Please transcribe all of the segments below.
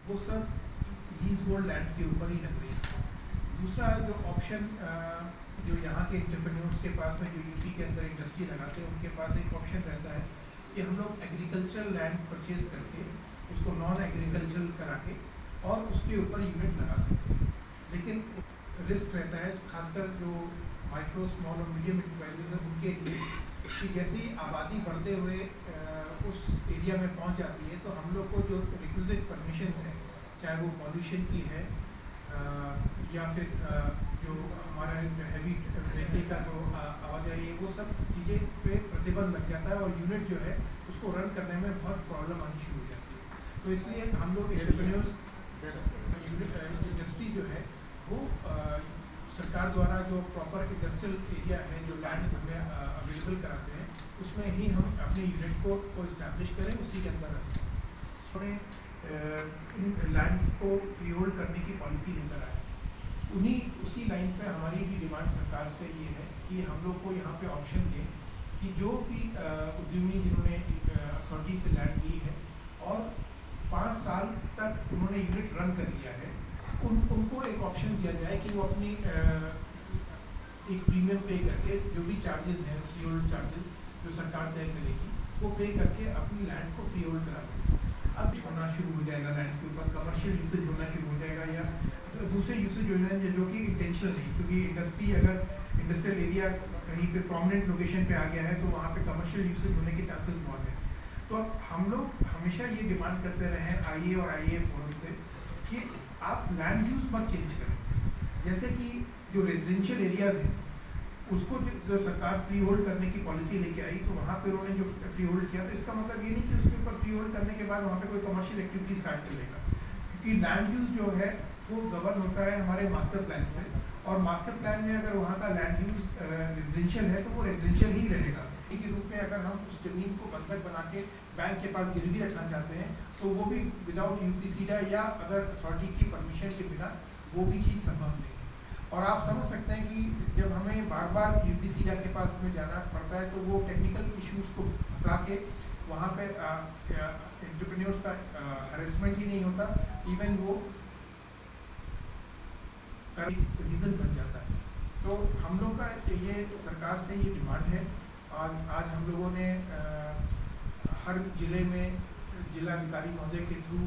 वो सब lease hold land के ऊपर ही लग रही है। दूसरा जो ऑप्शन जो यहाँ के एंटरप्रेन्योर्स के पास में, जो यूपी के अंदर इंडस्ट्री लगाते हैं, उनके पास एक ऑप्शन रहता है कि हम लोग एग्रीकल्चरल लैंड परचेज करके उसको नॉन एग्रीकल्चरल करा के और उसके ऊपर यूनिट लगा सकते हैं। लेकिन रिस्क रहता है खासकर जो माइक्रो स्मॉल और मीडियम इंटरप्राइजेज हैं उनके लिए, कि जैसे ही आबादी बढ़ते हुए उस एरिया में पहुंच जाती है तो हम लोग को जो रिक्विजिट परमिशंस हैं, चाहे वो पॉल्यूशन की है या फिर जो हमारा जो हैवी व्हीकल का जो आवाजाही है, वो सब चीज़ें पे प्रतिबंध लग जाता है और यूनिट जो है उसको रन करने में बहुत प्रॉब्लम आनी शुरू हो जाती है। तो इसलिए हम लोग एंटरप्रेन्योर्स इंडस्ट्री जो है वो सरकार द्वारा जो प्रॉपर इंडस्ट्रियल एरिया है, जो लैंड हमें अवेलेबल कराते हैं, उसमें ही हम अपने यूनिट को इस्टेब्लिश करें, उसी के अंदर रखें। इन लैंड को फ्री होल्ड करने की पॉलिसी लेकर आए। उसी लाइन पे हमारी भी डिमांड सरकार से ये है कि हम लोग को यहाँ पे ऑप्शन दें कि जो भी उद्यमी जिन्होंने अथॉरिटी से लैंड ली है और 5 साल तक उन्होंने यूनिट रन कर लिया है, उनको एक ऑप्शन दिया जाए कि वो अपनी एक प्रीमियम पे करके जो भी चार्जेस हैं, फ्री होल्ड चार्जेस जो सरकार तय करेगी, वो पे करके अपनी लैंड को फ्री होल्ड करा दें। अब होना शुरू हो जाएगा लैंड के ऊपर, कमर्शियल यूसेज होना शुरू हो जाएगा या दूसरे यूसेज हो जाएंगे जो कि इंटेंशनल नहीं, क्योंकि इंडस्ट्री अगर इंडस्ट्रियल एरिया कहीं पे प्रोमिनेंट लोकेशन पे आ गया है तो वहाँ पे कमर्शियल यूसेज होने के चांसेस बहुत हैं। तो हम लोग हमेशा ये डिमांड करते रहे हैं आईए और आईए फोरम से कि आप लैंड यूज मत चेंज करें। जैसे कि जो रेजिडेंशियल एरियाज हैं उसको जो सरकार फ्री होल्ड करने की पॉलिसी लेके आई, तो वहाँ पे उन्होंने जो फ्री होल्ड किया, तो इसका मतलब ये नहीं कि उसके ऊपर फ्री होल्ड करने के बाद वहाँ पे कोई कमर्शियल एक्टिविटी स्टार्ट कर लेगा, क्योंकि लैंड यूज जो है वो गवर्न होता है हमारे मास्टर प्लान से, और मास्टर प्लान में अगर वहाँ का लैंड यूज रेजिडेंशियल है तो वो रेजिडेंशियल ही रहेगा। के रूप में अगर हम उस जमीन को बंधक बना के बैंक के पास गिरवी रखना चाहते हैं तो वो भी विदाउट यूपीसीडा या अदर अथॉरिटी की परमिशन के बिना वो भी चीज़ संभव नहीं है। और आप समझ सकते हैं कि जब हमें बार बार यूपीसीडा के पास में जाना पड़ता है तो वो टेक्निकल इश्यूज को फंसा के वहाँ पे एंटरप्रेन्योर्स का हरेसमेंट ही नहीं होता, इवन वो रीज़न बन जाता है। तो हम लोग का ये सरकार से ये डिमांड है। आज हम लोगों ने हर जिले में जिलाधिकारी महोदय के थ्रू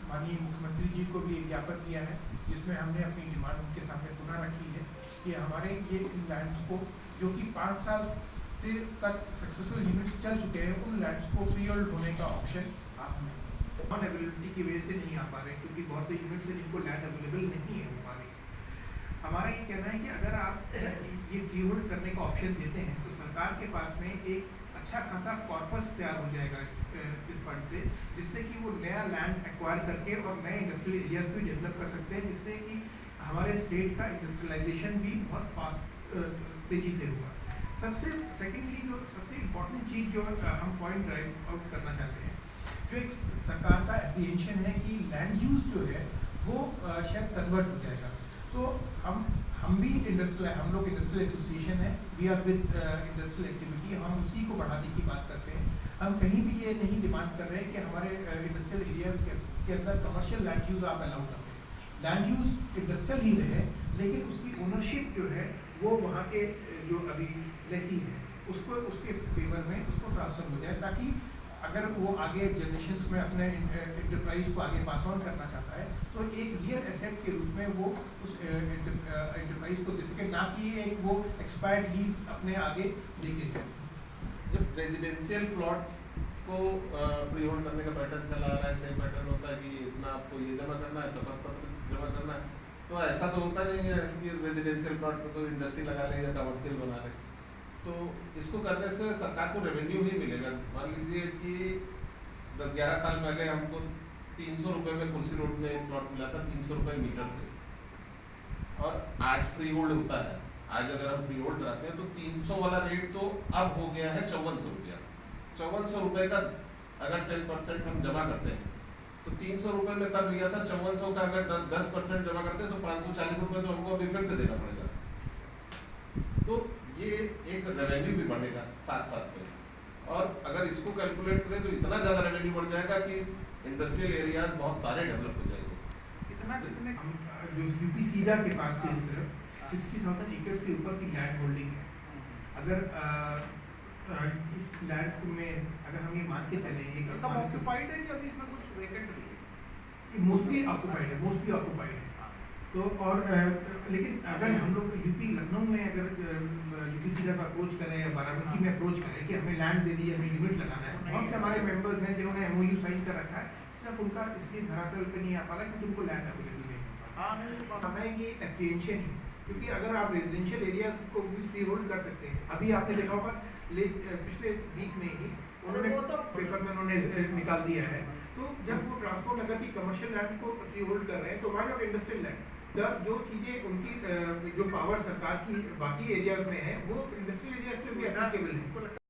माननीय मुख्यमंत्री जी को भी एक ज्ञापन दिया है, जिसमें हमने अपनी डिमांड उनके सामने पुनः रखी है कि हमारे ये इन लैंड्स को जो कि 5 साल से तक सक्सेसफुल यूनिट्स चल चुके हैं, उन लैंड्स को फ्री होल्ड होने का ऑप्शन आप नहीं, नॉन अवेलेबिलिटी की वजह से नहीं आ पा रहे, क्योंकि बहुत से यूनिट्स हैं जिनको लैंड अवेलेबल नहीं है हमारे। हमारा ये कहना है कि अगर आप ये फ्री होल्ड करने का ऑप्शन देते हैं तो सरकार के पास में एक अच्छा खासा कॉर्पस तैयार हो जाएगा इस फंड से, जिससे कि वो नया लैंड एक्वायर करके और नए इंडस्ट्रियल एरियाज भी डेवलप कर सकते हैं, जिससे कि हमारे स्टेट का इंडस्ट्रियलाइजेशन भी बहुत फास्ट तेज़ी से होगा। सेकेंडली जो सबसे इम्पोर्टेंट चीज़ जो हम पॉइंट ड्राइव आउट करना चाहते हैं, जो एक सरकार का एप्रीहेंशन है कि लैंड यूज जो है वो शायद कन्वर्ट हो जाएगा। तो हम भी हम लोग इंडस्ट्रियल एसोसिएशन है, we are with industrial activity, हम उसी को बढ़ाने की बात करते हैं। हम कहीं भी ये नहीं डिमांड कर रहे हैं कि हमारे इंडस्ट्रियल एरियाज के अंदर कमर्शियल लैंड यूज आप अलाउ करते हैं। लैंड यूज इंडस्ट्रियल ही रहे, लेकिन उसकी ओनरशिप जो है वो वहाँ के जो अभी लेसी है उसको उसके फेवर में उसको ट्रांसफर हो जाए, ताकि अगर वो आगे जनरेशन्स में अपने एंटरप्राइज को आगे पास ऑन करना चाहता है तो एक रियल एसेट के रूप में वो उस एंटरप्राइज को दे सके, ना कि एक वो एक्सपायर्ड लीज अपने आगे लेके जाए। जब रेजिडेंशियल प्लॉट को फ्री होल्ड करने का पैटर्न चला आ रहा है, सेम पैटर्न होता है कि इतना आपको ये जमा करना है, शपथ पत्र जमा करना है, तो ऐसा तो होता नहीं है कि रेजिडेंशियल प्लॉट में तो इंडस्ट्री लगा ले या कमर्शियल बना ले। तो इसको करने से सरकार को रेवेन्यू ही मिलेगा। मान लीजिए कि 10-11 साल पहले हमको 300 रुपये में कुर्सी रोड में एक प्लॉट मिला था, 300 रुपये मीटर से, और आज फ्री होल्ड होता है। आज अगर हम फ्री होल्ड कराते हैं तो 300 वाला रेट तो अब हो गया है 5400 रुपया। 5400 रुपये का अगर 10% हम जमा करते हैं तो 300 रुपये में तब लिया था, 5400 का अगर 10% जमा करते हैं तो 540 रुपये तो हमको अभी फिर से देना पड़ेगा। तो ये एक रेवेन्यू भी बढ़ेगा साथ साथ में, और अगर इसको कैलकुलेट करें तो इतना ज़्यादा रेवेन्यू बढ़ जाएगा कि इंडस्ट्रियल एरियाज बहुत सारे डेवलप हो जाएंगे। कितने हम जो यूपी सीधा के पास से सिर्फ 60,000 एकड़ से ऊपर की लैंड होल्डिंग है। अगर इस लैंड में अगर हम ये मान के चलें एक सब ऑक्यूपाइड है कि अभी इसमें कुछ वेकेंट भी है? मोस्टली ऑक्यूपाइड है तो और लेकिन अगर हम लोग यूपी लखनऊ में अगर यूपी सीधा का अप्रोच करें या बाराबंकी में अप्रोच करें कि हमें लैंड दे दी, हमें लिमिट लगाना है, बहुत से हमारे मेंबर्स हैं जिन्होंने MOU साइन कर रखा है, सिर्फ उनका इसलिए धरातल पे नहीं आ पा रहा क्योंकि उनको लैंड अवेलेबल नहीं हो पा हाँ नहीं रहा। हमें ये एप्रीहेंशन है क्योंकि अगर आप रेजिडेंशियल एरियाज को भी फ्री होल्ड कर सकते हैं। अभी आपने देखा होगा पिछले वीक में ही उन्होंने वो तो पेपर में उन्होंने निकाल दिया है। तो जब वो ट्रांसपोर्ट नगर की कमर्शियल लैंड को फ्री होल्ड कर रहे हैं तो वहाँ इंडस्ट्रियल लैंड जो चीज़ें उनकी जो पावर सरकार की बाकी एरियाज में है वो इंडस्ट्रियल एरियाज में भी एप्लीकेबल है।